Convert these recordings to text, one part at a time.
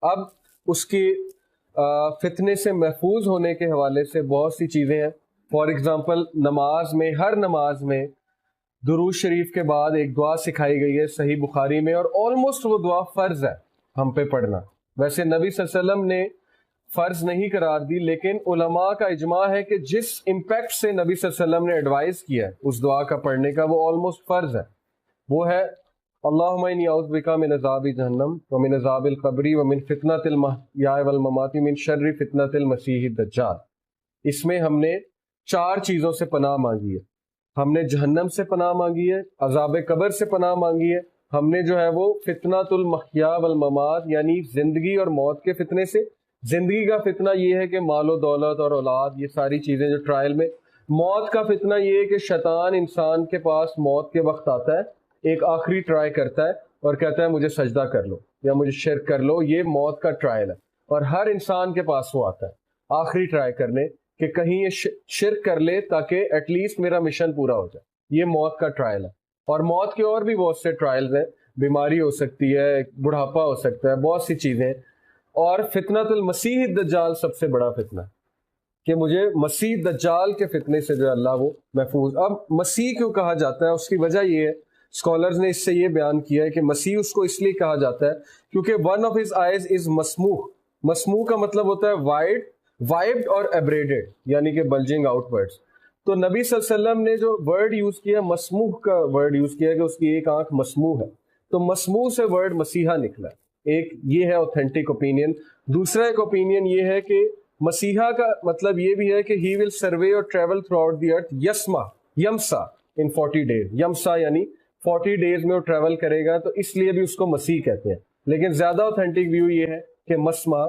اب اس کی فتنے سے محفوظ ہونے کے حوالے سے بہت سی چیزیں ہیں. فار ایگزامپل نماز میں، ہر نماز میں درود شریف کے بعد ایک دعا سکھائی گئی ہے صحیح بخاری میں، اور آلموسٹ وہ دعا فرض ہے ہم پہ پڑھنا. ویسے نبی صلی اللہ علیہ وسلم نے فرض نہیں قرار دی، لیکن علماء کا اجماع ہے کہ جس امپیکٹ سے نبی صلی اللہ علیہ وسلم نے ایڈوائز کیا ہے اس دعا کا پڑھنے کا، وہ آلموسٹ فرض ہے. وہ ہے اللہم انی اعوذ بک من عذاب جہنم ومن عذاب القبر ومن فتنۃ المحیا والممات من شر فتنۃ المسیح الدجال. اس میں ہم نے 4 چیزوں سے پناہ مانگی ہے. ہم نے جہنم سے پناہ مانگی ہے، عذاب قبر سے پناہ مانگی ہے، ہم نے جو ہے وہ فتنۃ المحیا والممات یعنی زندگی اور موت کے فتنے سے. زندگی کا فتنہ یہ ہے کہ مال و دولت اور اولاد، یہ ساری چیزیں جو ٹرائل میں. موت کا فتنہ یہ ہے کہ شیطان انسان کے پاس موت کے وقت آتا ہے، ایک آخری ٹرائی کرتا ہے اور کہتا ہے مجھے سجدہ کر لو یا مجھے شرک کر لو. یہ موت کا ٹرائل ہے، اور ہر انسان کے پاس وہ آتا ہے آخری ٹرائی کرنے کہ کہیں یہ شرک کر لے تاکہ ایٹ لیسٹ میرا مشن پورا ہو جائے. یہ موت کا ٹرائل ہے. اور موت کے اور بھی بہت سے ٹرائلز ہیں، بیماری ہو سکتی ہے، بڑھاپا ہو سکتا ہے، بہت سی چیزیں. اور فتنۃ المسیح الدجال سب سے بڑا فتنہ ہے کہ مجھے مسیح دجال کے فتنے سے جو ہے اللہ وہ محفوظ. اب مسیح کیوں کہا جاتا ہے؟ اس کی وجہ یہ ہے، اسکالرز نے اس سے یہ بیان کیا ہے کہ مسیح اس کو اس لیے کہا جاتا ہے کیونکہ one of his eyes is مسموح. مسموح کا مطلب ہوتا ہے وائبڈ اور ایبریڈڈ، یعنی کہ بلجنگ آؤٹ ورڈز. تو نبی صلی اللہ علیہ وسلم نے جو ورڈ یوز کیا، مسموح کا ورڈ یوز کیا کہ اس کی ایک آنکھ مسموح ہے، تو مسموح سے ورڈ مسیحا نکلا. ایک یہ ہے اوتھینٹک اوپینین. دوسرا ایک اوپینین یہ ہے کہ مسیحا کا مطلب یہ بھی ہے کہ ہی ول سروے اور travel throughout the earth یمسا ان 40 days. یمسا یعنی 40 days میں وہ ٹریول کرے گا، تو اس لیے بھی اس کو مسیح کہتے ہیں. لیکن زیادہ اوتھینٹک ویو یہ ہے کہ مسما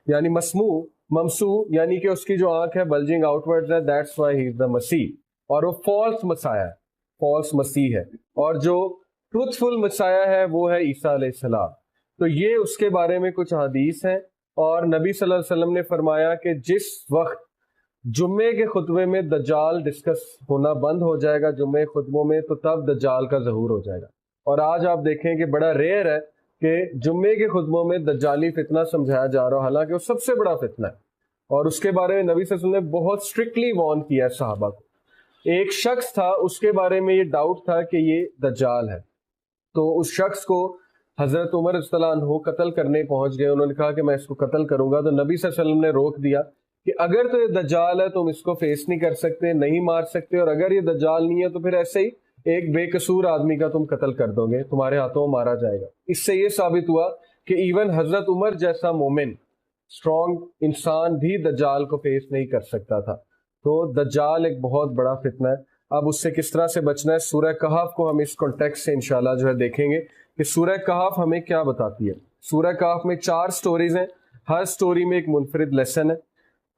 یعنی مسموع، ممسو یعنی کہ اس کی جو آنکھ ہے بلجنگ آؤٹ ورڈز ہے، دیٹس وائی ہی از دا مسیح. اور وہ فالس مسایا ہے، فالس مسیح ہے. اور جو ٹروتھ فل مسایا ہے وہ ہے عیسیٰ علیہ السلام. تو یہ اس کے بارے میں کچھ حدیث ہیں. اور نبی صلی اللہ علیہ وسلم نے فرمایا کہ جس وقت جمعے کے خطبے میں دجال ڈسکس ہونا بند ہو جائے گا جمعے خطبوں میں، تو تب دجال کا ظہور ہو جائے گا. اور آج آپ دیکھیں کہ بڑا ریئر ہے کہ جمعے کے خطبوں میں دجالی فتنہ سمجھایا جا رہا، حالانکہ وہ سب سے بڑا فتنہ ہے. اور اس کے بارے میں نبی صلی اللہ علیہ وسلم نے بہت اسٹرکٹلی وارن کیا ہے صحابہ کو. ایک شخص تھا، اس کے بارے میں یہ ڈاؤٹ تھا کہ یہ دجال ہے، تو اس شخص کو حضرت عمر رضی اللہ عنہ قتل کرنے پہنچ گئے. انہوں نے کہا کہ میں اس کو قتل کروں گا. تو نبی صلی اللہ علیہ وسلم نے روک دیا کہ اگر تو یہ دجال ہے تم اس کو فیس نہیں کر سکتے، نہیں مار سکتے، اور اگر یہ دجال نہیں ہے تو پھر ایسے ہی ایک بے قصور آدمی کا تم قتل کر دو گے، تمہارے ہاتھوں مارا جائے گا. اس سے یہ ثابت ہوا کہ ایون حضرت عمر جیسا مومن اسٹرانگ انسان بھی دجال کو فیس نہیں کر سکتا تھا. تو دجال ایک بہت بڑا فتنہ ہے. اب اس سے کس طرح سے بچنا ہے، سورہ کہف کو ہم اس کانٹیکسٹ سے انشاءاللہ جو ہے دیکھیں گے کہ سورہ کہف ہمیں کیا بتاتی ہے. سورہ کہف میں 4 سٹوریز ہیں، ہر سٹوری میں ایک منفرد لیسن ہے.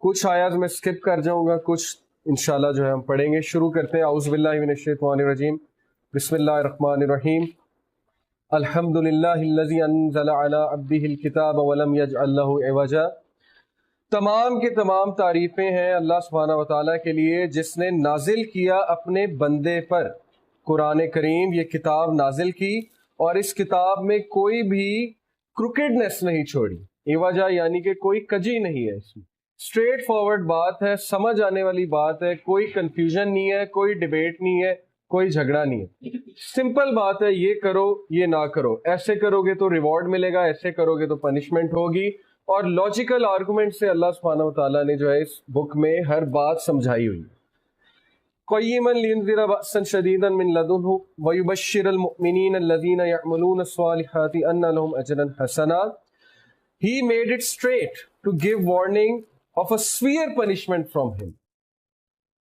کچھ آیات میں سکپ کر جاؤں گا، کچھ انشاءاللہ جو ہے ہم پڑھیں گے. شروع کرتے ہیں. اعوذ باللہ من الشیطان الرجیم، بسم اللہ الرحمن الرحیم. الحمد للہ الذی انزل علی عبدہ الکتاب ولم یجعل لہ عوجا. تمام کی تمام تعریفیں ہیں اللہ سبحانہ و تعالیٰ کے لیے جس نے نازل کیا اپنے بندے پر قرآن کریم. یہ کتاب نازل کی اور اس کتاب میں کوئی بھی کروکیڈنس نہیں چھوڑی. ایوجا یعنی کہ کوئی کجی نہیں ہے، اس میں اسٹریٹ فارورڈ بات ہے، سمجھ آنے والی بات ہے، کوئی کنفیوژن نہیں ہے، کوئی ڈیبیٹ نہیں ہے، کوئی جھگڑا نہیں ہے. سمپل بات ہے، یہ کرو یہ نہ کرو، ایسے کرو گے تو ریوارڈ ملے گا، ایسے کرو گے تو پنشمنٹ ہوگی. اور لاجیکل آرگومنٹ سے اللہ سبحانہ و تعالیٰ نے جو ہے اس بک میں ہر بات سمجھائی ہوئی. قیما لینذر بأسا شدیدا من لدنہ ویبشر المؤمنین الذین یعملون الصالحات ان لهم اجرا حسنا. He made it straight to give warning of a severe punishment from him.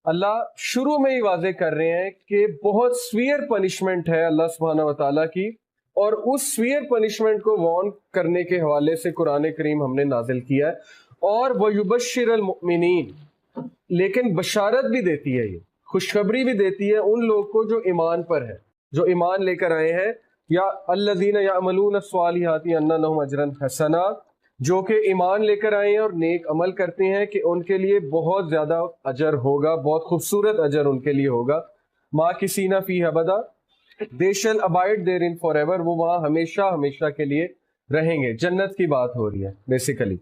اللہ شروع میں ہی واضح کر رہے ہیں کہ بہت سویئر پنشمنٹ ہے اللہ سبحانہ و تعالیٰ کی، اور اس سویئر پنشمنٹ کو وارن کرنے کے حوالے سے قرآن کریم ہم نے نازل کیا ہے. اور وَيُبَشِّرَ الْمُؤْمِنِينَ، لیکن بشارت بھی دیتی ہے، یہ خوشخبری بھی دیتی ہے ان لوگ کو جو ایمان پر ہے، جو ایمان لے کر آئے ہیں. یا الَّذِينَ يَعْمَلُونَ الصَّالِحَاتِ أَنَّ لَهُمْ أَجْرًا حَسَنًا، جو کہ ایمان لے کر آئے ہیں اور نیک عمل کرتے ہیں کہ ان کے لیے بہت زیادہ اجر ہوگا، بہت خوبصورت اجر ان کے لیے ہوگا. مَاكِثِينَ فِيهِ أَبَدًا، they shall abide therein forever، وہ وہاں ہمیشہ ہمیشہ کے لیے رہیں گے. جنت کی بات ہو رہی ہے بیسیکلی.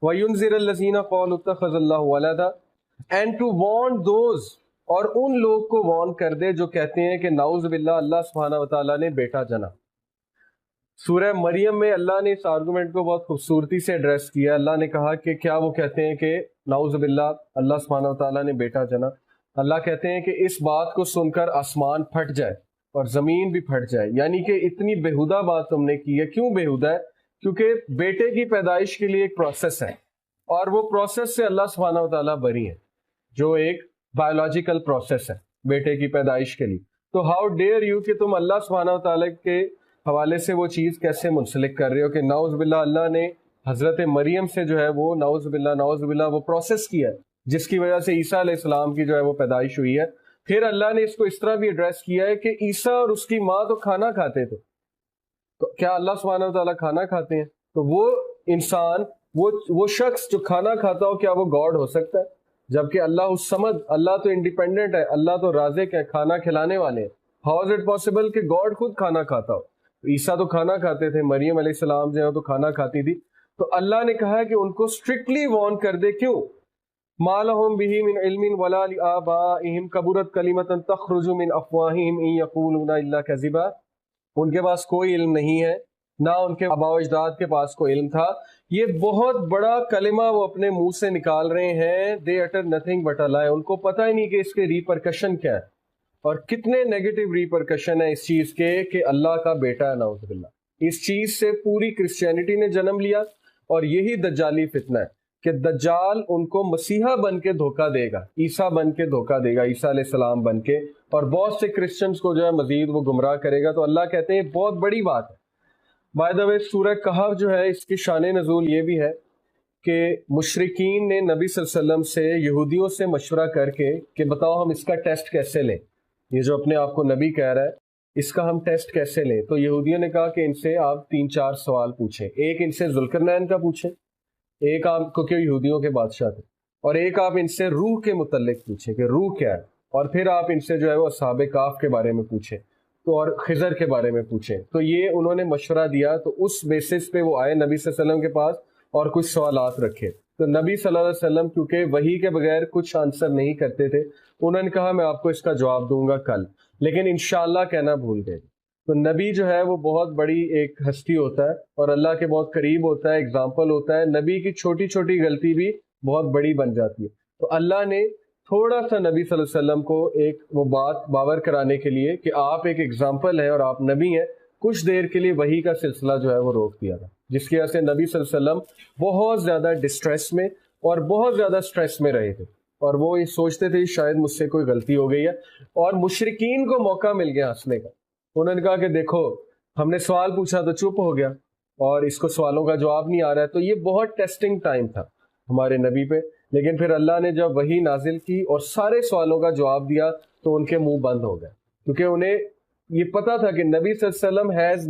وَيُنذِرَ الَّذِينَ قَالُوا اتَّخَذَ اللَّهُ وَلَدًا اینڈ ٹو وارن دوز، اور ان لوگ کو وارن کر دے جو کہتے ہیں کہ نعوذ باللہ اللہ سبحانہ و تعالیٰ نے بیٹا جنا. سورہ مریم میں اللہ نے اس آرگومنٹ کو بہت خوبصورتی سے ایڈریس کیا. اللہ نے کہا کہ کیا وہ کہتے ہیں کہ نعوذ باللہ اللہ سبحانہ و تعالیٰ نے بیٹا جنا. اللہ کہتے ہیں کہ اس بات کو سن کر آسمان پھٹ جائے اور زمین بھی پھٹ جائے، یعنی کہ اتنی بےہودہ بات تم نے کی ہے. کیوں بےہودہ ہے؟ کیونکہ بیٹے کی پیدائش کے لیے ایک پروسیس ہے، اور وہ پروسیس سے اللہ سبحانہ و تعالیٰ بری ہیں، جو ایک بایولوجیکل پروسیس ہے بیٹے کی پیدائش کے لیے. تو ہاؤ ڈیئر یو کہ تم اللہ سبحانہ و تعالیٰ کے حوالے سے وہ چیز کیسے منسلک کر رہے ہو کہ نعوذ باللہ اللہ نے حضرت مریم سے جو ہے وہ نعوذ باللہ وہ پروسیس کیا ہے جس کی وجہ سے عیسیٰ علیہ السلام کی جو ہے وہ پیدائش ہوئی ہے. پھر اللہ نے اس کو اس طرح بھی ایڈریس کیا ہے کہ عیسیٰ اور اس کی ماں تو کھانا کھاتے تھے، تو کیا اللہ سبحانہ و تعالیٰ کھانا کھاتے ہیں؟ تو وہ انسان، وہ شخص جو کھانا کھاتا ہو، کیا وہ گاڈ ہو سکتا ہے؟ جبکہ اللہ الصمد، اللہ تو انڈیپینڈنٹ ہے، اللہ تو رازق ہے، کھانا کھلانے والے ہیں. ہاؤ از اٹ پاسبل کہ گاڈ خود کھانا کھاتا ہو؟ عیسیٰ تو کھانا کھاتے تھے، مریم علیہ السلام جو ہے تو کھانا کھاتی تھی. تو اللہ نے کہا ہے کہ ان کو اسٹرکٹلی وارن کر دے. کیوں؟ ما لهم به من علم ولا لآبائهم كبرت كلمة تخرج من افواههم ان يقولون الا كذبا. ان کے پاس کوئی علم نہیں ہے، نہ ان کے آباء و اجداد کے پاس کوئی علم تھا. یہ بہت بڑا کلمہ وہ اپنے منہ سے نکال رہے ہیں. they utter nothing but a lie. ان کو پتہ ہی نہیں کہ اس کے ریپرکشن کیا ہے، اور کتنے نیگیٹو ریپرکشن ہے اس چیز کے کہ اللہ کا بیٹا ہے نعوذ باللہ. اس چیز سے پوری کرسچینٹی نے جنم لیا، اور یہی دجالی فتنہ ہے کہ دجال ان کو مسیحا بن کے دھوکہ دے گا، عیسیٰ بن کے دھوکہ دے گا، عیسیٰ علیہ السلام بن کے، اور بہت سے کرسچنز کو جو ہے مزید وہ گمراہ کرے گا. تو اللہ کہتے ہیں بہت بڑی بات ہے. بائی دا وے سورہ کہف جو ہے اس کی شان نزول یہ بھی ہے کہ مشرکین نے نبی صلی اللہ علیہ وسلم سے، یہودیوں سے مشورہ کر کے کہ بتاؤ ہم اس کا ٹیسٹ کیسے لیں، یہ جو اپنے آپ کو نبی کہہ رہا ہے اس کا ہم ٹیسٹ کیسے لیں. تو یہودیوں نے کہا کہ ان سے آپ 3-4 سوال پوچھیں. ایک ان سے ذوالقرنین کا پوچھیں، ایک آپ کو، کہ یہودیوں کے بادشاہ تھے، اور ایک آپ ان سے روح کے متعلق پوچھیں کہ روح کیا ہے، اور پھر آپ ان سے جو ہے وہ اصحاب کہف کے بارے میں پوچھیں، تو اور خضر کے بارے میں پوچھیں. تو یہ انہوں نے مشورہ دیا، تو اس بیسس پہ وہ آئے نبی صلی اللہ علیہ وسلم کے پاس اور کچھ سوالات رکھے. تو نبی صلی اللہ علیہ وسلم کیونکہ وحی کے بغیر کچھ آنسر نہیں کرتے تھے، انہوں نے کہا میں آپ کو اس کا جواب دوں گا کل، لیکن انشاءاللہ کہنا بھول گئے. تو نبی جو ہے وہ بہت بڑی ایک ہستی ہوتا ہے اور اللہ کے بہت قریب ہوتا ہے، ایگزامپل ہوتا ہے. نبی کی چھوٹی چھوٹی غلطی بھی بہت بڑی بن جاتی ہے. تو اللہ نے تھوڑا سا نبی صلی اللہ علیہ وسلم کو ایک وہ بات باور کرانے کے لیے کہ آپ ایک ایگزامپل ہیں اور آپ نبی ہیں، کچھ دیر کے لیے وحی کا سلسلہ جو ہے وہ روک دیا تھا، جس کی وجہ سے نبی صلی اللہ علیہ وسلم بہت زیادہ ڈسٹریس میں اور بہت زیادہ سٹریس میں رہے تھے، اور وہ یہ سوچتے تھے شاید مجھ سے کوئی غلطی ہو گئی ہے. اور مشرکین کو موقع مل گیا ہنسنے کا. انہوں نے کہا کہ دیکھو ہم نے سوال پوچھا تو چپ ہو گیا، اور اس کو سوالوں کا جواب نہیں آ رہا ہے. تو یہ بہت ٹیسٹنگ ٹائم تھا ہمارے نبی پہ. لیکن پھر اللہ نے جب وحی نازل کی اور سارے سوالوں کا جواب دیا تو ان کے منہ بند ہو گئے، کیونکہ انہیں یہ پتا تھا کہ نبی صلی اللہ علیہ وسلم ہیز